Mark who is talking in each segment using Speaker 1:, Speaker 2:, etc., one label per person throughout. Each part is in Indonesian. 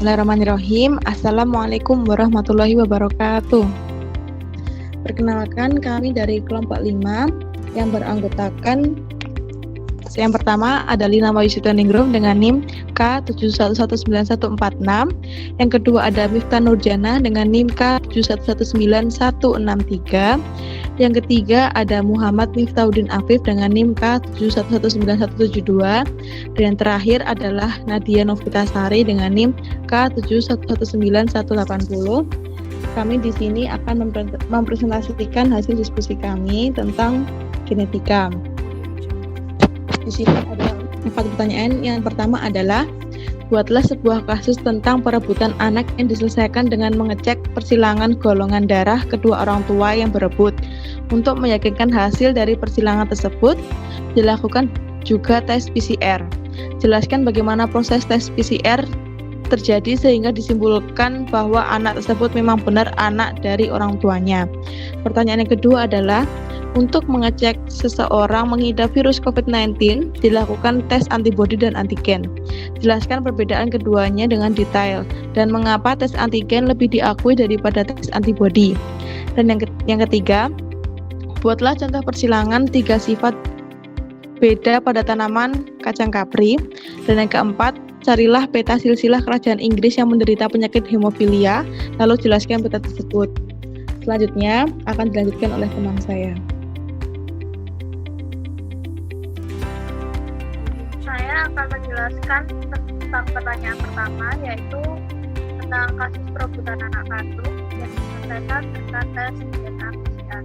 Speaker 1: Bismillahirrahmanirrahim. Assalamualaikum warahmatullahi wabarakatuh. Perkenalkan, kami dari kelompok 5 yang beranggotakan yang pertama ada Lina Wayusutaningrum dengan NIM K711946. Yang kedua ada Miftah Nurjana dengan NIM K71199163. Yang ketiga ada Muhammad Miftahuddin Afif dengan NIM K71199172. Dan yang terakhir adalah Nadia Novitasari dengan NIM K71199180. Kami di sini akan mempresentasikan hasil diskusi kami tentang genetika. Di sini ada 4 pertanyaan. Yang pertama adalah, buatlah sebuah kasus tentang perebutan anak yang diselesaikan dengan mengecek persilangan golongan darah kedua orang tua yang berebut. Untuk meyakinkan hasil dari persilangan tersebut, dilakukan juga tes PCR. Jelaskan bagaimana proses tes PCR terjadi sehingga disimpulkan bahwa anak tersebut memang benar anak dari orang tuanya. Pertanyaan yang kedua adalah, untuk mengecek seseorang mengidap virus COVID-19, dilakukan tes antibodi dan antigen. Jelaskan perbedaan keduanya dengan detail dan mengapa tes antigen lebih diakui daripada tes antibodi. Dan yang ketiga, buatlah contoh persilangan 3 sifat beda pada tanaman kacang kapri. Dan yang keempat, carilah peta silsilah kerajaan Inggris yang menderita penyakit hemofilia, lalu jelaskan peta tersebut. Selanjutnya akan dilanjutkan oleh teman saya.
Speaker 2: Saya akan menjelaskan tentang pertanyaan pertama, yaitu tentang kasus perebutan anak kandung yang diselesaikan dengan tes DNA PCR.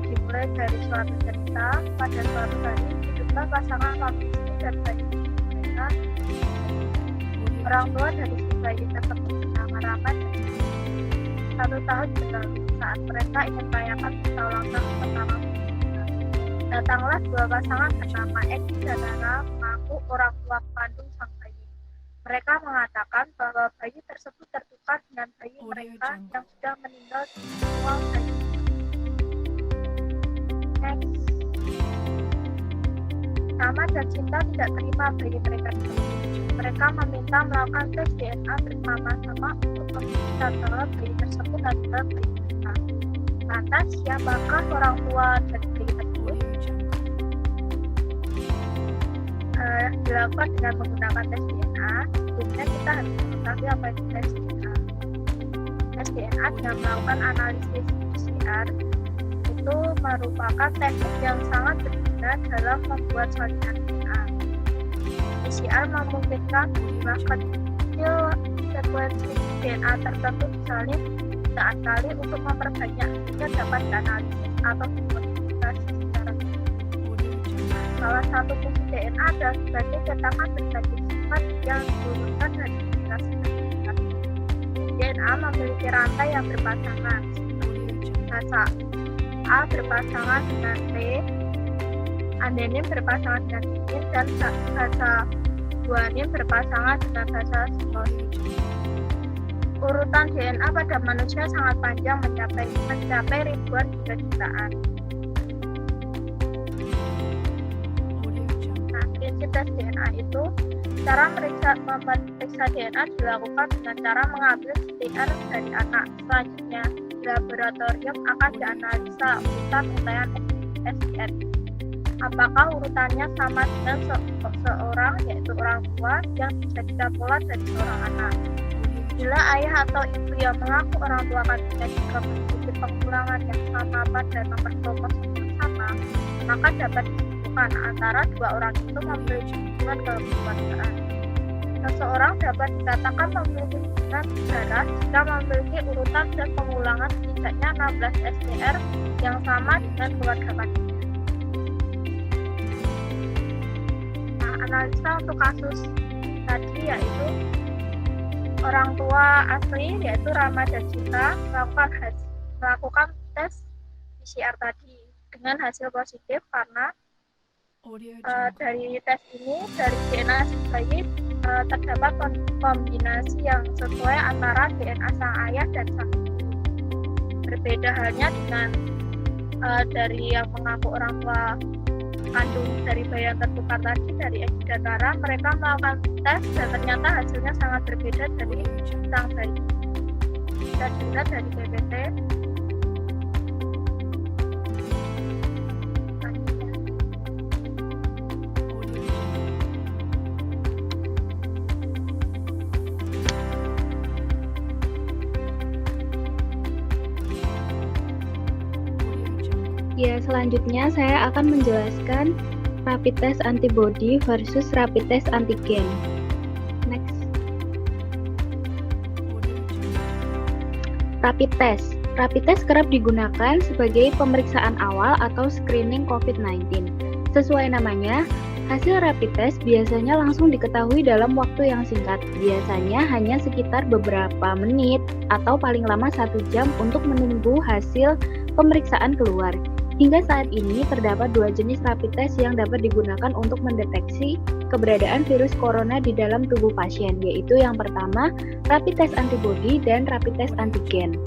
Speaker 2: Dimulai dari suatu cerita. Pada suatu hari hiduplah pasangan suami istri dan bayi mereka. Orang tua dari si bayi tersebut bernama Rahmat. 1 tahun berlalu saat mereka ingin merayakan pesta ulang tahun pertama. Datanglah 2 pasangan bernama Edi dan Nara mengaku orang tua kandung sang bayi. Mereka mengatakan bahwa bayi tersebut tertukar dengan bayi mereka yang sudah meninggal di awal bayi. Rahmat dan Cinta tidak terima bayi mereka tersebut. Mereka meminta melakukan tes DNA bersama-sama untuk memastikan bahwa bayi tersebut adalah bayi mereka. Lantas, siapakah orang tua dari bayi tersebut? Dilakukan dengan menggunakan tes DNA. Sebelumnya kita harus mengetahui apa itu tes DNA. Tes DNA dengan melakukan analisis PCR itu merupakan teknik yang sangat berguna dalam membuat salinan DNA. PCR memungkinkan jumlah kecil sekuensi DNA tertentu disalin jutaan kali untuk memperbanyak sehingga dapat dianalisis atau dimodifikasi secara salah satu fungsi DNA adalah sebagai cetakan berbagai sifat yang diturunkan dari generasi ke generasi. DNA memiliki rantai yang berpasangan. Basa A berpasangan dengan T, adenin berpasangan dengan timin, dan basa guanin berpasangan dengan basa sitosin. Urutan DNA pada manusia sangat panjang, mencapai ribuan hingga jutaan. Prinsip tes DNA itu, cara memeriksa DNA dilakukan dengan cara mengambil PCR dari anak. Selanjutnya, di laboratorium akan dianalisa urutan untaian SDN. Apakah urutannya sama dengan seorang, yaitu orang tua, yang dijadikan pola dari seorang anak. Bila ayah atau ibu yang mengaku orang tua kandungnya juga memiliki pengulangan yang sama pada nomor kromosom yang sama, maka dapat antara 2 orang itu memiliki hubungan kekeluargaan. Seseorang dapat dikatakan memiliki hubungan darah jika memiliki urutan dan pengulangan setidaknya 16 STR yang sama dengan keluarga kandungnya. Analisa untuk kasus tadi yaitu orang tua asli yaitu Rama dan Cinta melakukan tes PCR tadi dengan hasil positif karena dari tes ini, dari DNA bayi terdapat kombinasi yang sesuai antara DNA sang ayah dan sang ibu. Berbeda halnya dengan dari yang mengaku orang tua kandung dari bayi yang tertukar tadi dari Egi dan Rara, mereka melakukan tes dan ternyata hasilnya sangat berbeda dari sang bayi. Bisa dilihat dari PPT.
Speaker 3: Ya, selanjutnya saya akan menjelaskan rapid test antibody versus rapid test antigen. Next. Rapid test. Rapid test kerap digunakan sebagai pemeriksaan awal atau screening COVID-19. Sesuai namanya, hasil rapid test biasanya langsung diketahui dalam waktu yang singkat. Biasanya hanya sekitar beberapa menit atau paling lama 1 jam untuk menunggu hasil pemeriksaan keluar. Hingga saat ini terdapat 2 jenis rapid test yang dapat digunakan untuk mendeteksi keberadaan virus corona di dalam tubuh pasien, yaitu yang pertama, rapid test antibody dan rapid test antigen.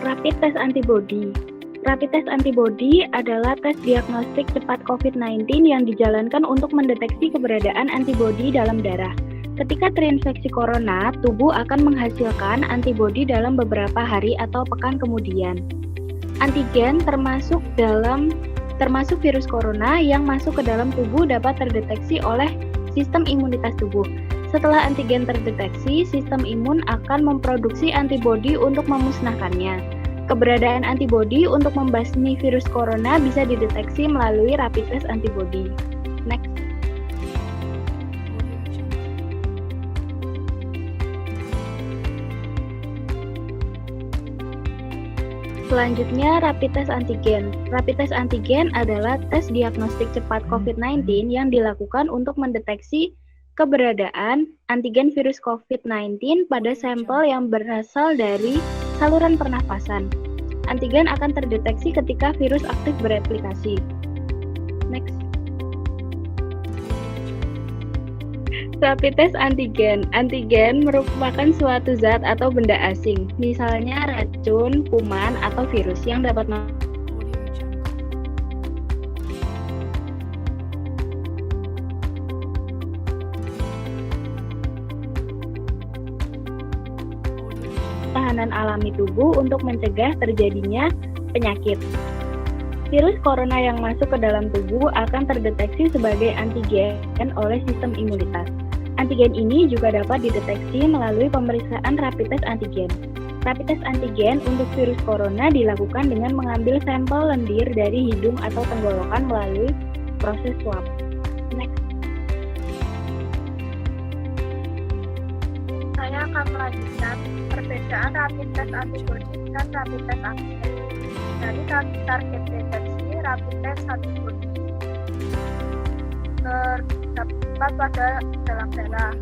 Speaker 3: Rapid test antibody. Rapid test antibody adalah tes diagnostik cepat COVID-19 yang dijalankan untuk mendeteksi keberadaan antibody dalam darah. Ketika terinfeksi corona, tubuh akan menghasilkan antibody dalam beberapa hari atau pekan kemudian. Antigen termasuk virus corona yang masuk ke dalam tubuh dapat terdeteksi oleh sistem imunitas tubuh. Setelah antigen terdeteksi, sistem imun akan memproduksi antibody untuk memusnahkannya. Keberadaan antibody untuk membasmi virus corona bisa dideteksi melalui rapid test antibody. Next. Selanjutnya, rapid test antigen. Rapid test antigen adalah tes diagnostik cepat COVID-19 yang dilakukan untuk mendeteksi keberadaan antigen virus COVID-19 pada sampel yang berasal dari saluran pernafasan. Antigen akan terdeteksi ketika virus aktif bereplikasi. Next. Rapid test antigen. Antigen merupakan suatu zat atau benda asing, misalnya racun, kuman, atau virus yang dapat tahanan alami tubuh untuk mencegah terjadinya penyakit. Virus corona yang masuk ke dalam tubuh akan terdeteksi sebagai antigen oleh sistem imunitas. Antigen ini juga dapat dideteksi melalui pemeriksaan rapid test antigen. Rapid test antigen untuk virus corona dilakukan dengan mengambil sampel lendir dari hidung atau tenggorokan melalui proses swab. Next.
Speaker 2: Saya akan melanjutkan perbedaan rapid test antibody dan rapid test antigen. Dari target deteksi rapid test antibody terdapat pada dalam darah.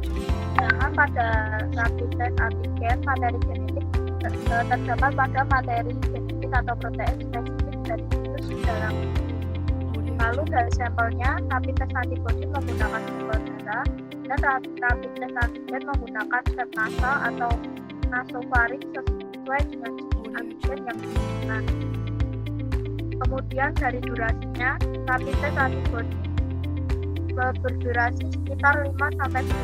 Speaker 2: Sedangkan pada rapid test antigen, materi genetik terdapat pada materi genetik atau protein spesifik dari virus di dalam. Lalu dari sampelnya, rapid test antibody menggunakan sampel darah dan rapid test antigen menggunakan swab nasal atau nasofaring sesuai dengan jenis antigen yang digunakan. Kemudian dari durasinya, rapid test antibody berdurasi sekitar 5-10 menit,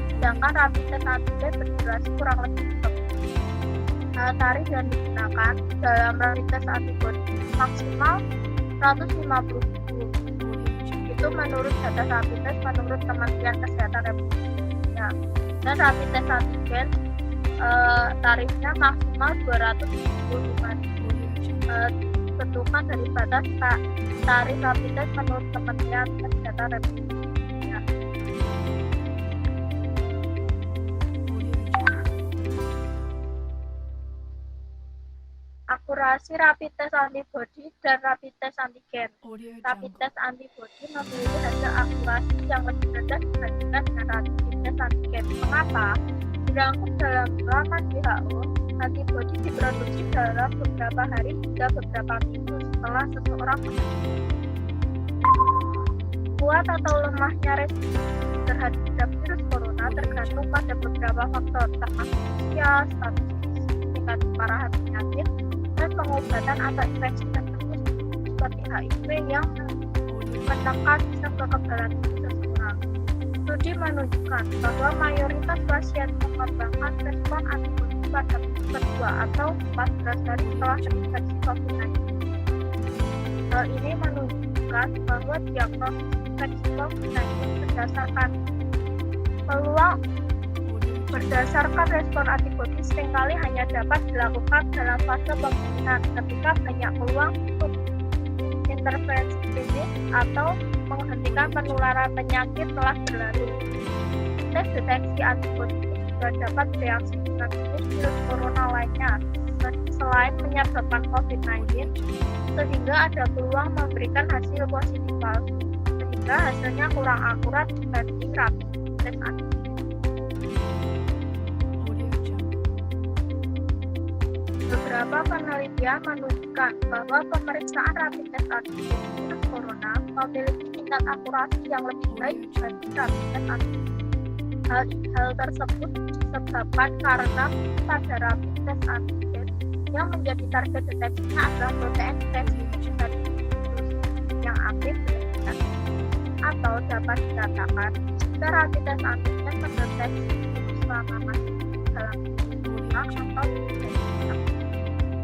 Speaker 2: sedangkan rapid test antigen berdurasi kurang lebih 30 menit. Tarif yang digunakan dalam rapid test antibody maksimal 150.000. Itu menurut data rapid test menurut Kementerian Kesehatan Republik Indonesia. Dan rapid test antigen tarifnya maksimal 275.000. Tentukan dari batas tarif rapid test menurut Kementerian Kesehatan Republik Indonesia. Akurasi rapid test antibody dan rapid test antigen. Rapid test antibody memiliki hasil akurasi yang lebih rendah dibandingkan dengan rapid test antigen. Mengapa? Dirangkum dalam laman WHO, antibody diproduksi dalam beberapa hari hingga beberapa minggu setelah seseorang meninggal. Kuat atau lemahnya resiko terhadap virus corona tergantung pada beberapa faktor, termasuk usia, status tingkat keparahan penyakit, dan pengobatan atau infeksi tertentu. seperti HIV yang menekan sistem kekebalan tubuh seseorang. Studi menunjukkan bahwa mayoritas pasien mengembangkan respon antibodi pada minggu kedua atau 14 hari setelah terinfeksi COVID-19. Hal ini menunjukkan bahwa diagnosis infeksi COVID-19 berdasarkan respon antibodi seringkali hanya dapat dilakukan dalam fase pemulihan ketika banyak peluang untuk intervensi klinis atau menghentikan penularan penyakit telah berlalu. Tes deteksi antibodi juga dapat bereaksi dengan virus corona lainnya selain menyebabkan COVID-19, sehingga ada peluang memberikan hasil positif palsu, sehingga hasilnya kurang akurat dibanding rapid tes antibodi. Beberapa penelitian menunjukkan bahwa pemeriksaan rapid test antibodi virus corona memiliki tingkat akurasi yang lebih baik dibanding rapid test antibodi. Hal tersebut disebabkan karena pada rapid test antigen yang menjadi target deteksinya adalah protein spesifik dari virus yang aktif terdeteksi, atau dapat dikatakan jika rapid test antigen mendeteksi virus selama masih dalam tubuh atau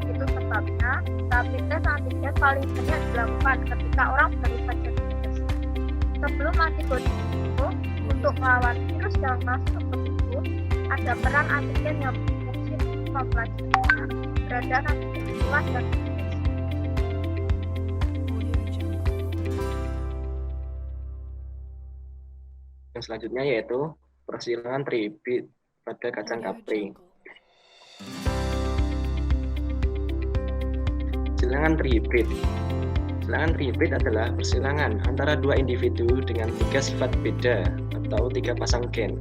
Speaker 2: itu sebabnya rapid test antigen paling banyak dilakukan ketika orang baru saja terinfeksi. Sebelum antibodi itu untuk melawan virus yang masuk ke tubuh, ada peran antigen yang berfungsi mempelajari keberadaan antigen luas dan virus.
Speaker 4: Yang selanjutnya yaitu persilangan tribit pada kacang kapri. Persilangan tribit. Persilangan tribit adalah persilangan antara dua individu dengan 3 sifat beda atau 3 pasang gen.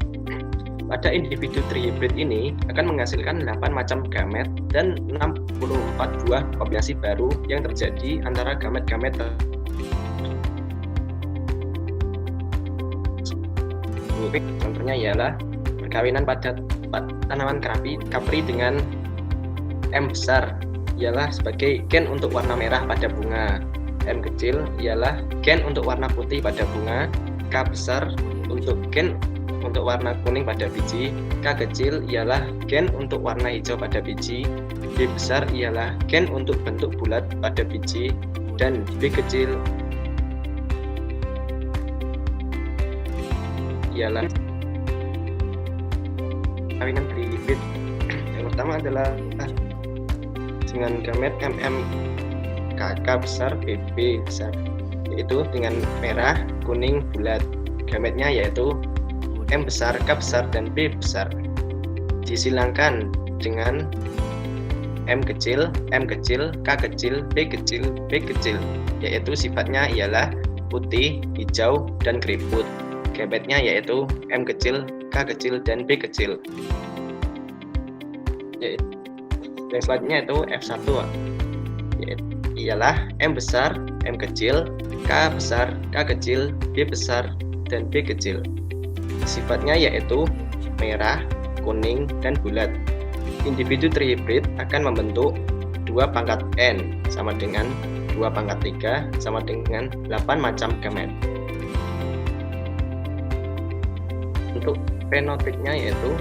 Speaker 4: Pada individu trihibrid ini akan menghasilkan 8 macam gamet dan 64 buah kombinasi baru yang terjadi antara gamet-gamet tersebut. Contohnya ialah perkawinan pada tanaman kapri dengan M besar ialah sebagai gen untuk warna merah pada bunga, M kecil ialah gen untuk warna putih pada bunga, K besar untuk gen untuk warna kuning pada biji, K kecil ialah gen untuk warna hijau pada biji, B besar ialah gen untuk bentuk bulat pada biji, dan B kecil ialah kawinan trihibrid. Yang pertama adalah dengan gamet KK besar, BB besar, yaitu dengan merah, kuning, bulat. Gametnya yaitu M besar, K besar, dan B besar. Disilangkan dengan M kecil, K kecil, B kecil, yaitu sifatnya ialah putih, hijau, dan keriput. Gametnya yaitu M kecil, K kecil, dan B kecil. Yang selanjutnya itu F1, ialah M besar, M kecil, K besar, K kecil, B besar, dan B kecil. Sifatnya yaitu merah, kuning, dan bulat. Individu trihibrid akan membentuk 2 pangkat N sama dengan 2 pangkat 3 sama dengan 8 macam gamet. Untuk fenotipnya yaitu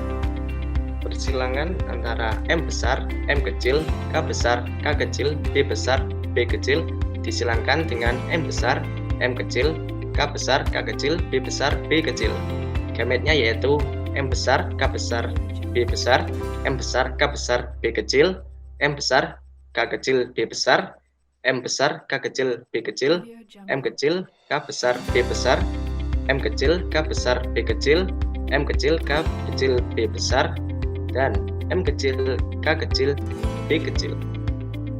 Speaker 4: persilangan antara M besar, M kecil, K besar, K kecil, B besar, B kecil disilangkan dengan M besar, M kecil, K besar, K kecil, B besar, B kecil. Gametnya yaitu M besar, K besar, B besar, M besar, K besar, B kecil, M besar, K kecil, B besar, M besar, K kecil, B kecil, M kecil, K besar, B besar, M kecil, K besar, B kecil, M kecil, K kecil, B besar, dan M kecil, K kecil, B kecil.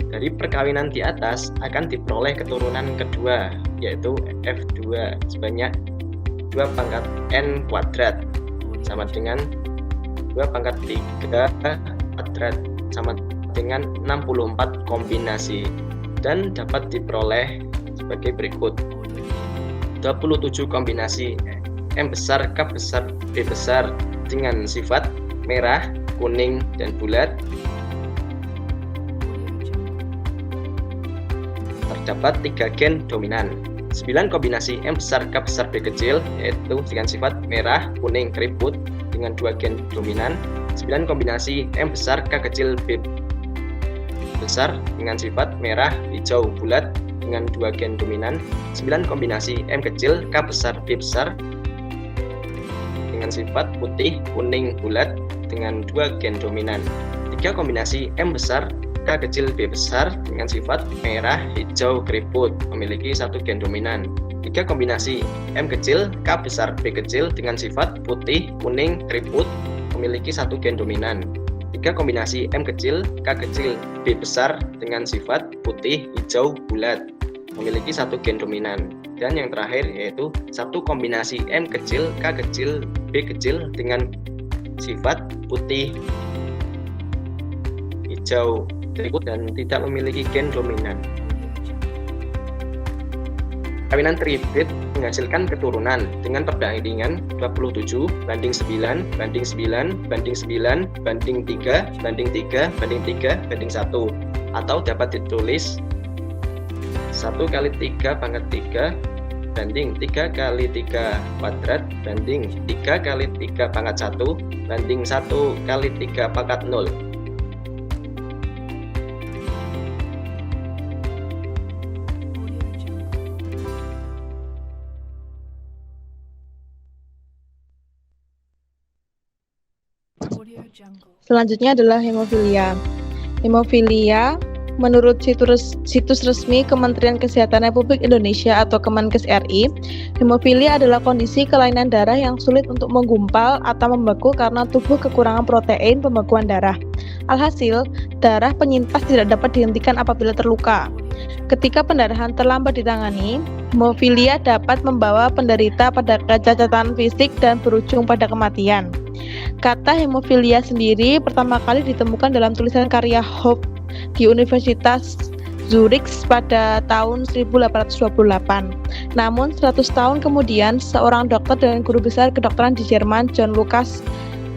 Speaker 4: Dari perkawinan di atas akan diperoleh keturunan kedua, yaitu F2 sebanyak 2 pangkat N kuadrat sama dengan 2 pangkat 3 kuadrat sama dengan 64 kombinasi, dan dapat diperoleh sebagai berikut: 27 kombinasi M besar, K besar, B besar dengan sifat merah, kuning, dan bulat terdapat 3 gen dominan. 9 kombinasi M besar K besar B kecil yaitu dengan sifat merah, kuning, keriput dengan 2 gen dominan. 9 kombinasi M besar K kecil B besar dengan sifat merah, hijau, bulat dengan 2 gen dominan. 9 kombinasi M kecil K besar B besar dengan sifat putih, kuning, bulat dengan 2 gen dominan. 3 kombinasi M besar K kecil B besar dengan sifat merah, hijau, keriput memiliki 1 gen dominan. 3 kombinasi M kecil K besar B kecil dengan sifat putih, kuning, keriput memiliki 1 gen dominan. 3 kombinasi M kecil K kecil B besar dengan sifat putih, hijau, bulat memiliki 1 gen dominan. Dan yang terakhir yaitu 1 kombinasi M kecil K kecil B kecil dengan sifat putih, hijau, keriput dan tidak memiliki gen dominan. Kawinan trihibrid menghasilkan keturunan dengan perbandingan 27 banding 9 banding 9 banding 9 banding 3 banding 3 banding 3 banding 1, atau dapat ditulis 1 kali 3 pangkat 3 banding 3 kali 3 kuadrat banding 3 kali 3 pangkat 1 banding 1 kali 3 pangkat 0.
Speaker 1: Selanjutnya adalah hemofilia. Hemofilia menurut situs resmi Kementerian Kesehatan Republik Indonesia atau Kemenkes RI, hemofilia adalah kondisi kelainan darah yang sulit untuk menggumpal atau membeku karena tubuh kekurangan protein pembekuan darah. Alhasil, darah penyintas tidak dapat dihentikan apabila terluka. Ketika pendarahan terlambat ditangani, hemofilia dapat membawa penderita pada kecacatan fisik dan berujung pada kematian. Kata hemofilia sendiri pertama kali ditemukan dalam tulisan karya Hope di Universitas Zurich pada tahun 1828. Namun 100 tahun kemudian, seorang dokter dan guru besar kedokteran di Jerman, John Lucas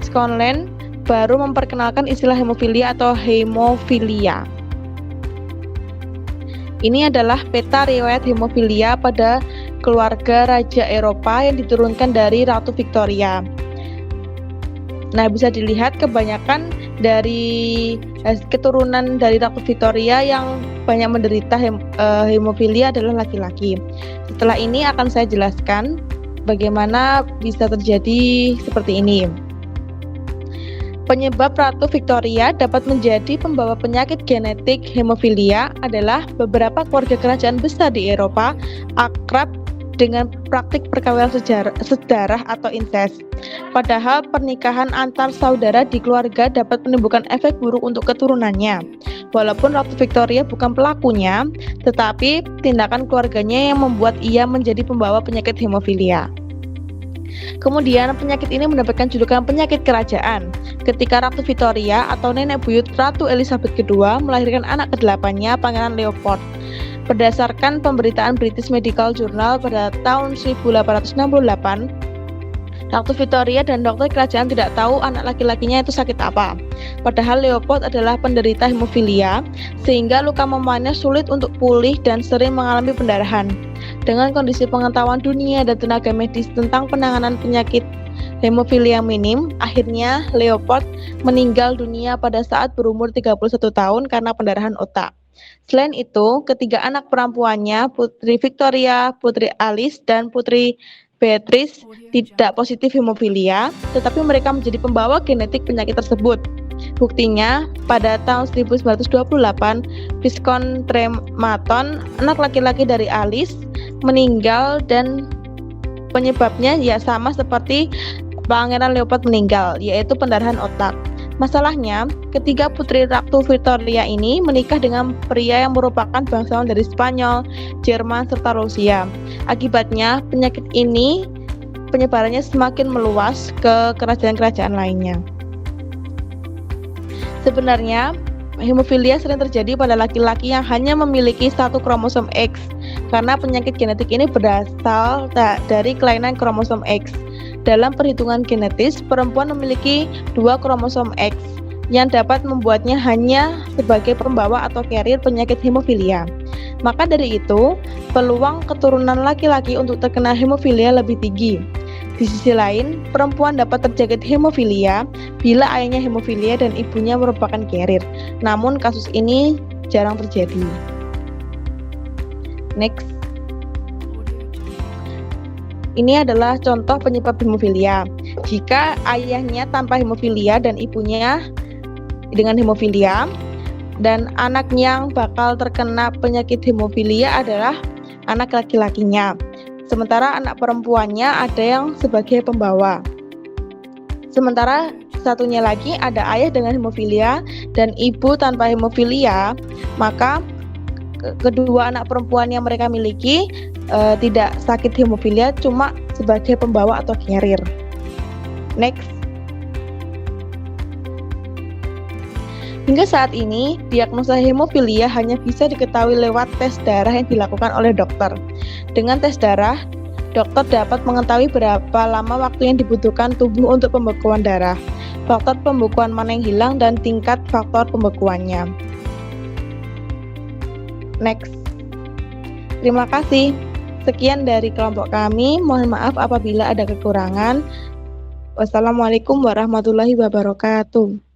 Speaker 1: Schonlein, baru memperkenalkan istilah hemofilia atau hemofilia. Ini adalah peta riwayat hemofilia pada keluarga raja Eropa yang diturunkan dari Ratu Victoria. Nah, bisa dilihat kebanyakan dari keturunan dari Ratu Victoria yang banyak menderita hemofilia adalah laki-laki. Setelah ini akan saya jelaskan bagaimana bisa terjadi seperti ini. Penyebab Ratu Victoria dapat menjadi pembawa penyakit genetik hemofilia adalah beberapa keluarga kerajaan besar di Eropa akrab dengan praktik perkawinan sedarah atau incest. Padahal pernikahan antar saudara di keluarga dapat menimbulkan efek buruk untuk keturunannya. Walaupun Ratu Victoria bukan pelakunya, tetapi tindakan keluarganya yang membuat ia menjadi pembawa penyakit hemofilia. Kemudian penyakit ini mendapatkan julukan penyakit kerajaan ketika Ratu Victoria atau nenek buyut Ratu Elizabeth II melahirkan anak ke-8-nya, Pangeran Leopold. Berdasarkan pemberitaan British Medical Journal pada tahun 1868, Ratu Victoria dan dokter kerajaan tidak tahu anak laki-lakinya itu sakit apa. Padahal Leopold adalah penderita hemofilia, sehingga luka memahnya sulit untuk pulih dan sering mengalami pendarahan. Dengan kondisi pengetahuan dunia dan tenaga medis tentang penanganan penyakit hemofilia minim, akhirnya Leopold meninggal dunia pada saat berumur 31 tahun karena pendarahan otak. Selain itu, ketiga anak perempuannya, Putri Victoria, Putri Alice, dan Putri Beatrice tidak positif hemofilia, tetapi mereka menjadi pembawa genetik penyakit tersebut. Buktinya, pada tahun 1928, Viscount Trematon, anak laki-laki dari Alice, meninggal dan penyebabnya ya sama seperti Pangeran Leopold meninggal, yaitu pendarahan otak. Masalahnya, ketiga putri Ratu Victoria ini menikah dengan pria yang merupakan bangsawan dari Spanyol, Jerman, serta Rusia. Akibatnya, penyakit ini penyebarannya semakin meluas ke kerajaan-kerajaan lainnya. Sebenarnya, hemofilia sering terjadi pada laki-laki yang hanya memiliki satu kromosom X, karena penyakit genetik ini berasal dari kelainan kromosom X. Dalam perhitungan genetis, perempuan memiliki 2 kromosom X yang dapat membuatnya hanya sebagai pembawa atau carrier penyakit hemofilia. Maka dari itu, peluang keturunan laki-laki untuk terkena hemofilia lebih tinggi. Di sisi lain, perempuan dapat terjangkit hemofilia bila ayahnya hemofilia dan ibunya merupakan carrier. Namun kasus ini jarang terjadi. Next. Ini adalah contoh penyebab hemofilia. Jika ayahnya tanpa hemofilia dan ibunya dengan hemofilia, dan anak yang bakal terkena penyakit hemofilia adalah anak laki-lakinya. Sementara anak perempuannya ada yang sebagai pembawa. Sementara satunya lagi ada ayah dengan hemofilia dan ibu tanpa hemofilia, maka kedua anak perempuan yang mereka miliki tidak sakit hemofilia, cuma sebagai pembawa atau carrier. Next. Hingga saat ini, diagnosa hemofilia hanya bisa diketahui lewat tes darah yang dilakukan oleh dokter. Dengan tes darah, dokter dapat mengetahui berapa lama waktu yang dibutuhkan tubuh untuk pembekuan darah, faktor pembekuan mana yang hilang, dan tingkat faktor pembekuannya. Next. Terima kasih. Sekian dari kelompok kami. Mohon maaf apabila ada kekurangan. Wassalamualaikum warahmatullahi wabarakatuh.